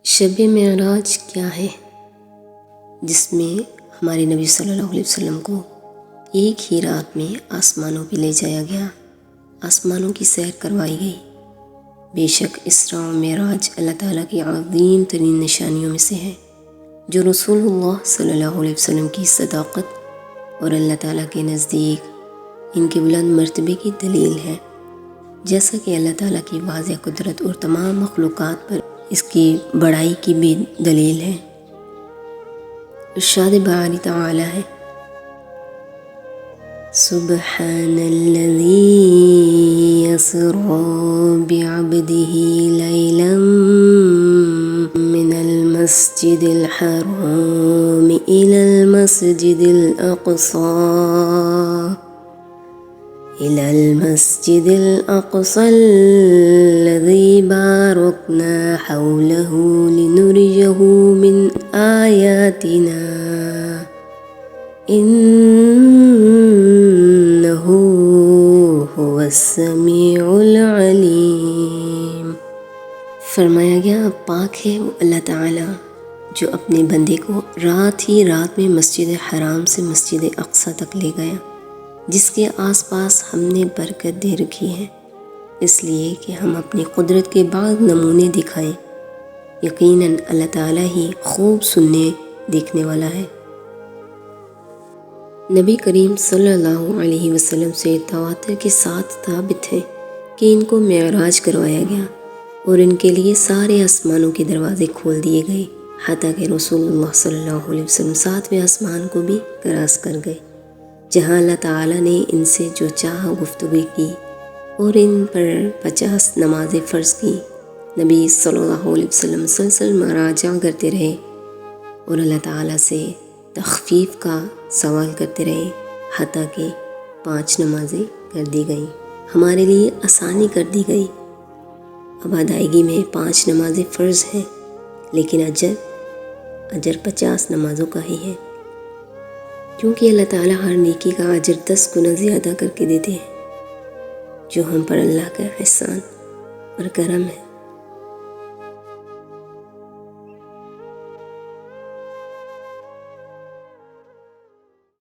شب معراج کیا ہے؟ جس میں ہمارے نبی صلی اللہ علیہ وسلم کو ایک ہی رات میں آسمانوں پہ لے جایا گیا، آسمانوں کی سیر کروائی گئی۔ بے شک اسراء و معراج اللہ تعالیٰ کی عظیم ترین نشانیوں میں سے ہے، جو رسول اللہ صلی اللہ علیہ وسلم کی صداقت اور اللہ تعالیٰ کے نزدیک ان کے بلند مرتبے کی دلیل ہے، جیسا کہ اللہ تعالیٰ کی واضح قدرت اور تمام مخلوقات پر اس کی بڑائی کی بھی دلیل ہے۔ ارشاد باری تعالی ہے، سبحان الذی یسری بعبدہ لیلا من المسجد الحرام الی المسجد الأقصى الذي باركنا حوله لنريه من آياتنا إنه هو السميع العليم۔ فرمایا گیا پاک ہے وہ اللہ تعالیٰ جو اپنے بندے کو رات ہی رات میں مسجد حرام سے مسجد اقصی تک لے گیا، جس کے آس پاس ہم نے برکت دے رکھی ہے، اس لیے کہ ہم اپنی قدرت کے بعض نمونے دکھائیں۔ یقیناً اللہ تعالیٰ ہی خوب سننے دیکھنے والا ہے۔ نبی کریم صلی اللہ علیہ وسلم سے تواتر کے ساتھ ثابت ہے کہ ان کو معراج کروایا گیا اور ان کے لیے سارے آسمانوں کے دروازے کھول دیے گئے، حتیٰ کہ رسول اللہ صلی اللہ علیہ وسلم 7ویں آسمان کو بھی کراس کر گئے، جہاں اللہ تعالیٰ نے ان سے جو چاہا گفتگو کی اور ان پر 50 نمازیں فرض کی۔ نبی صلی اللہ علیہ وسلم مسلسل مراجعہ کرتے رہے اور اللہ تعالیٰ سے تخفیف کا سوال کرتے رہے، حتیٰ کہ 5 نمازیں کر دی گئیں، ہمارے لیے آسانی کر دی گئی۔ اب ادائیگی میں 5 نمازیں فرض ہیں، لیکن اجر 50 نمازوں کا ہی ہے، کیونکہ اللہ تعالیٰ ہر نیکی کا اجر 10 گنا زیادہ کر کے دیتے ہیں، جو ہم پر اللہ کا احسان اور کرم ہے۔